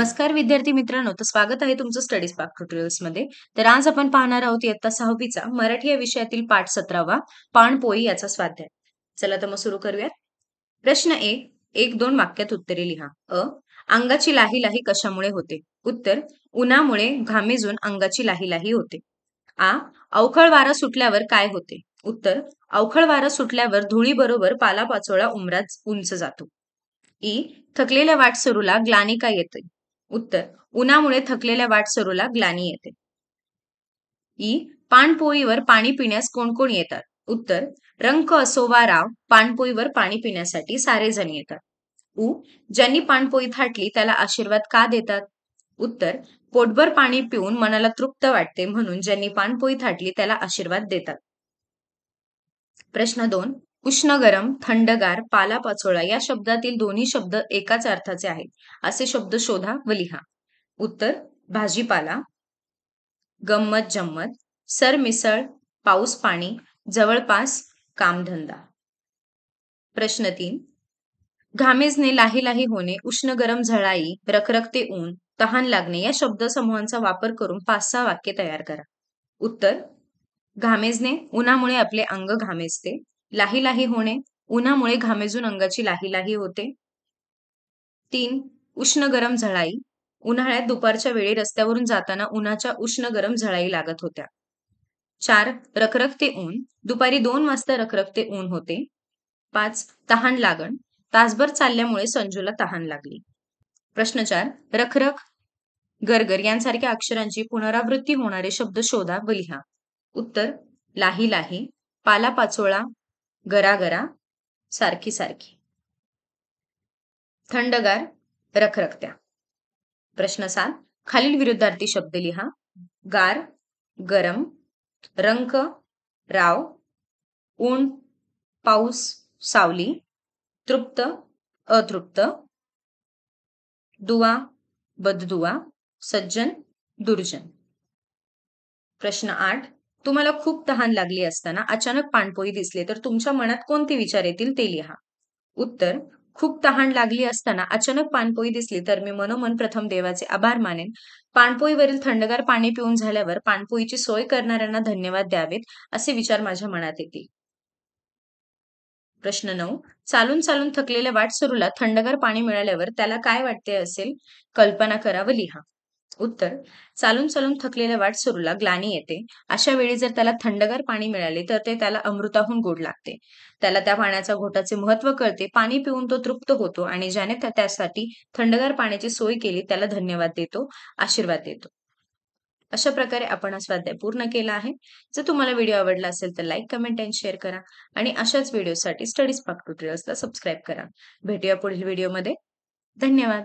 नमस्कार विद्यार्थी मित्रांनो, तर स्वागत आहे तुमचं स्टडी स्पार्क ट्युटोरियल्स मध्ये. तर आज आपण पाहणार आहोत इयत्ता 6वीचा मराठी या विषयातील पाठ 17वा पाणपोई याचा स्वाध्याय. चला तर मग सुरू करूयात. प्रश्न 1. 1-2 वाक्यात उत्तरे लिहा. अंगाची लाही लाही कशामुळे होते? उत्तर, उन्हामुळे घामेजून अंगाची लाही लाही होते. अवखळ वारा सुटल्यावर काय होते? उत्तर, अवखळ वारा सुटल्यावर धुळीबरोबर पालापाचोळा उमरात उंच जातो. थकलेल्या वाटसरूला ग्लानी का येते? उत्तर, उन्हामुळे थकलेल्या वाटसरूला ग्लानी येते. पाणपोईवर पाणी पिण्यास कोण कोण येतात? उत्तर, रंक असो वा राव, पाणपोईवर पाणी पिण्यासाठी सारे जण येतात. ज्यांनी पाणपोई थाटली त्याला आशीर्वाद का देतात? उत्तर, पोटभर पाणी पिऊन मनाला तृप्त वाटते म्हणून ज्यांनी पाणपोई थाटली त्याला आशीर्वाद देतात. प्रश्न 2. उष्ण गरम, थंडगार, पालापाचोळा या शब्दातील दोन्ही शब्द एकाच अर्थाचे आहेत. असे शब्द शोधा व लिहा. उत्तर, भाजीपाला, गंमत जम्मत, सरमिसळ, पाऊस पाणी, जवळपास, कामधंदा. प्रश्न 3. घामेजणे, लाही लाही होणे, उष्ण गरम झळाई, रखरखते ऊन, तहान लागणे या शब्दसमूहांचा वापर करून 5-6 वाक्ये तयार करा. उत्तर, घामेजणे, उन्हामुळे आपले अंग घामेजते. लाही लाही होणे, उन्हामुळे घामेजून अंगाची लाही लाही होते. 3. उष्ण गरम झळाई, उन्हाळ्यात दुपारच्या वेळी रस्त्यावरून जाताना उन्हाच्या उष्ण गरम झळाई लागत होत्या. 4. रखरखते ऊन, दुपारी 2 वाजता रखरखते ऊन होते. 5. तहान लागण, तासभर चालल्यामुळे संजूला तहान लागली. प्रश्न 4. रखरख, गरगर यांसारख्या अक्षरांची पुनरावृत्ती होणारे शब्द शोधा व लिहा. उत्तर, लाही लाही, पालापाचोळा, गरागरा, सारखी सारखी. थंडगार, रखरखत्या. प्रश्न 7. खालील विरुद्धार्थी शब्द लिहा. गार, गरम, रंक, राव, ऊन, पाऊस, सावली, तृप्त, अतृप्त, दुवा, बददुवा, सज्जन, दुर्जन. प्रश्न 8. तुम्हाला खूप तहान लागली असताना अचानक पाणपोई दिसले तर तुमच्या मनात कोणते विचार येतील ते लिहा. उत्तर, खूप तहान लागली असताना अचानक पाणपोई दिसली तर मी मनोमन प्रथम देवाचे आभार मानेन. पाणपोईवरील थंडगार पाणी पिऊन झाल्यावर पाणपोईची सोय करणाऱ्यांना धन्यवाद द्यावेत असे विचार माझ्या मनात येतील. प्रश्न 9. चालून चालून थकलेल्या वाटसरूला थंडगार पाणी मिळाल्यावर त्याला काय वाटते असेल? कल्पना करा व लिहा. उत्तर, चालून चालून थकलेल्या वाटसरूला ग्लानी येते. अशा वेळी जर त्याला थंडगार पाणी मिळाले तर ते त्याला अमृताहून गोड लागते. त्याला त्या पाण्याच्या घोटाचे महत्व कळते. पाणी पिऊन तो तृप्त होतो आणि ज्याने त्यासाठी थंडगार पाण्याची सोय केली त्याला धन्यवाद देतो, आशीर्वाद देतो. अशा प्रकारे आपण हा स्वाध्याय पूर्ण केला आहे. जर तुम्हाला व्हिडिओ आवडला असेल तर लाईक, कमेंट आणि शेअर करा आणि अशाच व्हिडिओसाठी स्टडी स्पार्क ट्युटोरियल्सला सबस्क्राईब करा. भेटूया पुढील व्हिडिओमध्ये. धन्यवाद.